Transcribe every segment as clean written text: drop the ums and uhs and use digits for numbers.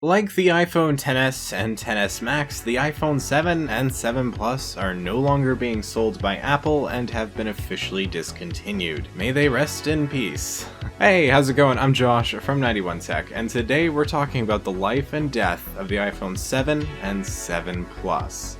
Like the iPhone XS and XS Max, the iPhone 7 and 7 Plus are no longer being sold by Apple and have been officially discontinued. May they rest in peace. Hey, how's it going? I'm Josh from 91 Tech, and today we're talking about the life and death of the iPhone 7 and 7 Plus.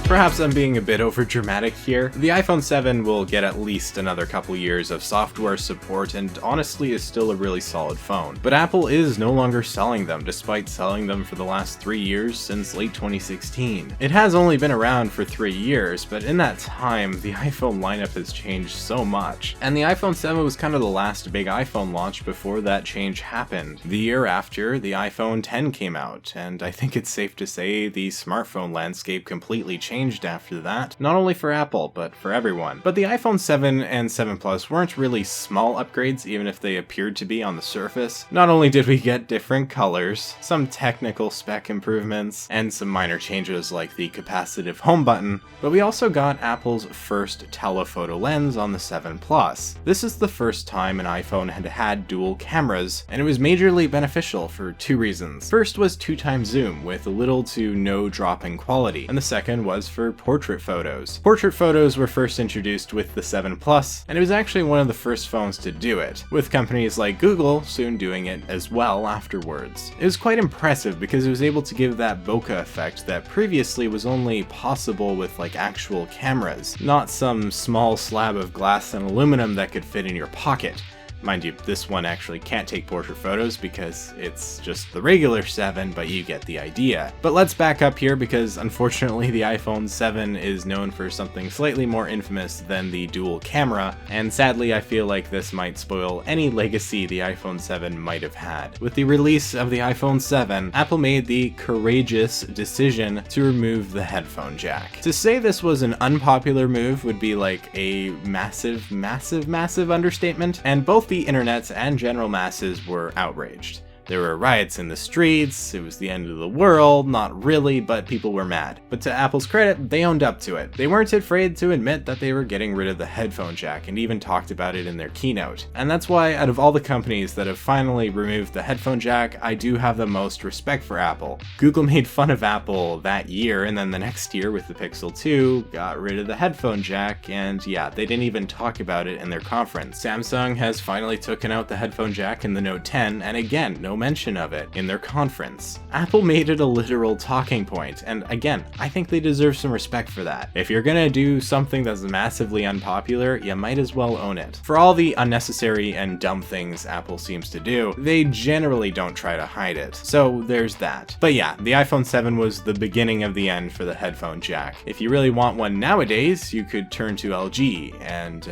Perhaps I'm being a bit overdramatic here. The iPhone 7 will get at least another couple years of software support and honestly is still a really solid phone. But Apple is no longer selling them, despite selling them for the last 3 years since late 2016. It has only been around for 3 years, but in that time, the iPhone lineup has changed so much. And the iPhone 7 was kind of the last big iPhone launch before that change happened. The year after, the iPhone X came out, and I think it's safe to say the smartphone landscape completely changed after that, not only for Apple, but for everyone. But the iPhone 7 and 7 Plus weren't really small upgrades, even if they appeared to be on the surface. Not only did we get different colors, some technical spec improvements, and some minor changes like the capacitive home button, but we also got Apple's first telephoto lens on the 7 Plus. This is the first time an iPhone had had dual cameras, and it was majorly beneficial for 2 reasons. First was 2x zoom with little to no drop in quality, and the second was for portrait photos. Portrait photos were first introduced with the 7 Plus, and it was actually one of the first phones to do it, with companies like Google soon doing it as well afterwards. It was quite impressive because it was able to give that bokeh effect that previously was only possible with like actual cameras, not some small slab of glass and aluminum that could fit in your pocket. Mind you, this one actually can't take portrait photos because it's just the regular 7, but you get the idea. But let's back up here because unfortunately the iPhone 7 is known for something slightly more infamous than the dual camera, and sadly I feel like this might spoil any legacy the iPhone 7 might have had. With the release of the iPhone 7, Apple made the courageous decision to remove the headphone jack. To say this was an unpopular move would be like a massive understatement, and both the internets and general masses were outraged. There were riots in the streets, it was the end of the world, not really, but people were mad. But to Apple's credit, they owned up to it. They weren't afraid to admit that they were getting rid of the headphone jack and even talked about it in their keynote. And that's why out of all the companies that have finally removed the headphone jack, I do have the most respect for Apple. Google made fun of Apple that year, and then the next year with the Pixel 2, got rid of the headphone jack, and yeah, they didn't even talk about it in their conference. Samsung has finally taken out the headphone jack in the Note 10, and again, no mention of it in their conference. Apple made it a literal talking point, and again, I think they deserve some respect for that. If you're gonna do something that's massively unpopular, you might as well own it. For all the unnecessary and dumb things Apple seems to do, they generally don't try to hide it. So there's that. But yeah, the iPhone 7 was the beginning of the end for the headphone jack. If you really want one nowadays, you could turn to LG, and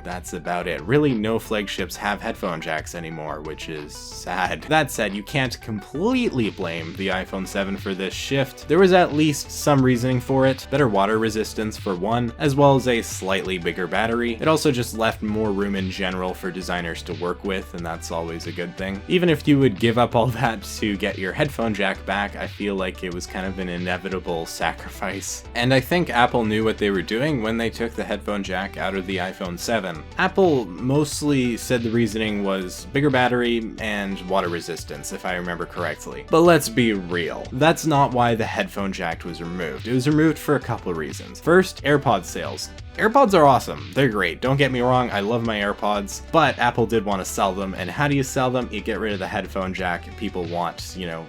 that's about it. Really, no flagships have headphone jacks anymore, which is sad. That said, you can't completely blame the iPhone 7 for this shift. There was at least some reasoning for it. Better water resistance for one, as well as a slightly bigger battery. It also just left more room in general for designers to work with, and that's always a good thing. Even if you would give up all that to get your headphone jack back, I feel like it was kind of an inevitable sacrifice. And I think Apple knew what they were doing when they took the headphone jack out of the iPhone 7. Apple mostly said the reasoning was bigger battery and water resistance, if I remember correctly. But let's be real, that's not why the headphone jack was removed. It was removed for a couple of reasons. First, AirPods sales. AirPods are awesome, they're great, don't get me wrong, I love my AirPods, but Apple did want to sell them, and how do you sell them? You get rid of the headphone jack, people want,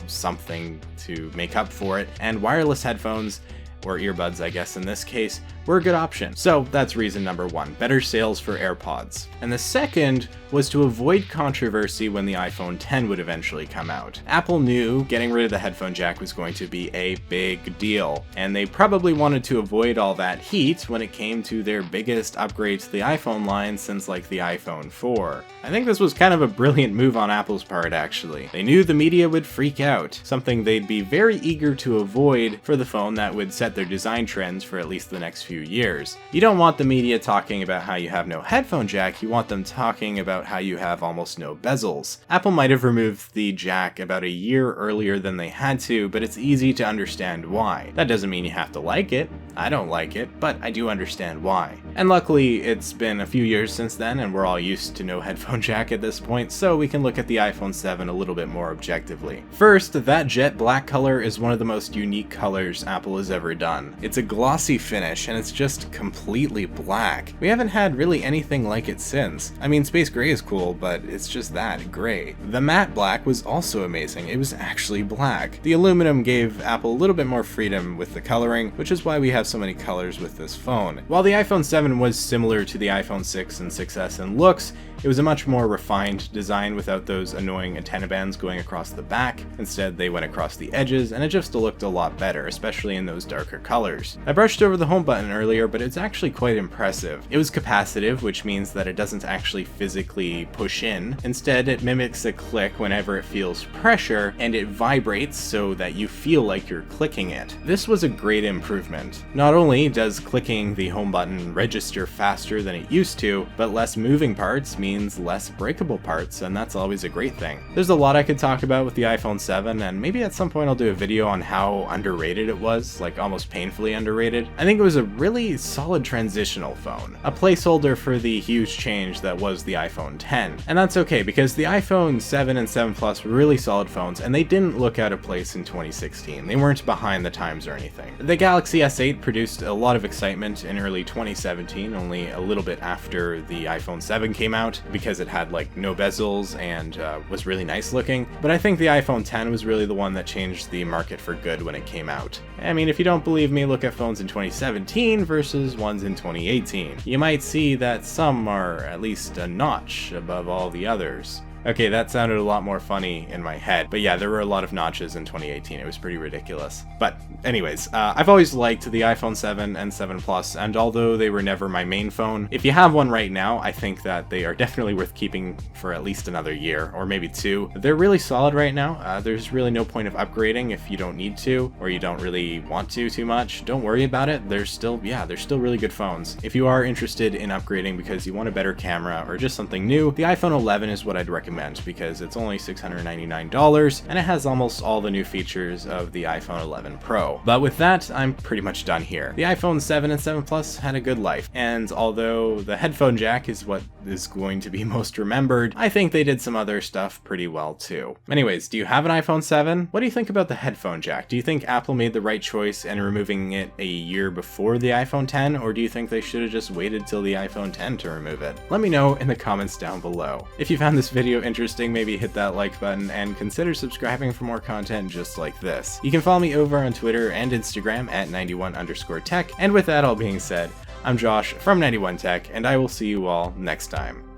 something to make up for it, and wireless headphones, or earbuds I guess in this case, were a good option. So that's reason number 1, better sales for AirPods. And the second was to avoid controversy when the iPhone X would eventually come out. Apple knew getting rid of the headphone jack was going to be a big deal, and they probably wanted to avoid all that heat when it came to their biggest upgrade to the iPhone line since like the iPhone 4. I think this was kind of a brilliant move on Apple's part actually. They knew the media would freak out, something they'd be very eager to avoid for the phone that would set their design trends for at least the next few few years. You don't want the media talking about how you have no headphone jack, you want them talking about how you have almost no bezels. Apple might have removed the jack about a year earlier than they had to, but it's easy to understand why. That doesn't mean you have to like it. I don't like it, but I do understand why. And luckily, it's been a few years since then, and we're all used to no headphone jack at this point, so we can look at the iPhone 7 a little bit more objectively. First, that jet black color is one of the most unique colors Apple has ever done. It's a glossy finish, and it's just completely black. We haven't had really anything like it since. I mean, space gray is cool, but it's just that, gray. The matte black was also amazing. It was actually black. The aluminum gave Apple a little bit more freedom with the coloring, which is why we have so many colors with this phone. While the iPhone 7 was similar to the iPhone 6 and 6S in looks, it was a much more refined design without those annoying antenna bands going across the back. Instead, they went across the edges, and it just looked a lot better, especially in those darker colors. I brushed over the home button earlier, but it's actually quite impressive. It was capacitive, which means that it doesn't actually physically push in. Instead, it mimics a click whenever it feels pressure, and it vibrates so that you feel like you're clicking it. This was a great improvement. Not only does clicking the home button register faster than it used to, but less moving parts means less breakable parts, and that's always a great thing. There's a lot I could talk about with the iPhone 7, and maybe at some point I'll do a video on how underrated it was, like almost painfully underrated. I think it was a really solid transitional phone, a placeholder for the huge change that was the iPhone 10. And that's okay, because the iPhone 7 and 7 Plus were really solid phones, and they didn't look out of place in 2016. They weren't behind the times or anything. The Galaxy S8 produced a lot of excitement in early 2017, only a little bit after the iPhone 7 came out, because it had like no bezels and was really nice looking. But I think the iPhone 10 was really the one that changed the market for good when it came out. I mean, if you don't believe me, look at phones in 2017 versus ones in 2018. You might see that some are at least a notch above all the others. Okay, that sounded a lot more funny in my head, but yeah, there were a lot of notches in 2018. It was pretty ridiculous. But anyways, I've always liked the iPhone 7 and 7 Plus, and although they were never my main phone, if you have one right now, I think that they are definitely worth keeping for at least another year, or maybe 2. They're really solid right now. There's really no point of upgrading if you don't need to, or you don't really want to too much. Don't worry about it. They're still really good phones. If you are interested in upgrading because you want a better camera or just something new, the iPhone 11 is what I'd recommend, because it's only $699 and it has almost all the new features of the iPhone 11 Pro. But with that, I'm pretty much done here. The iPhone 7 and 7 Plus had a good life, and although the headphone jack is what is going to be most remembered, I think they did some other stuff pretty well too. Anyways, do you have an iPhone 7? What do you think about the headphone jack? Do you think Apple made the right choice in removing it a year before the iPhone 10, or do you think they should have just waited till the iPhone 10 to remove it? Let me know in the comments down below. If you found this video interesting, maybe hit that like button and consider subscribing for more content just like this. You can follow me over on Twitter and Instagram at 91_tech. And with that all being said, I'm Josh from 91tech, and I will see you all next time.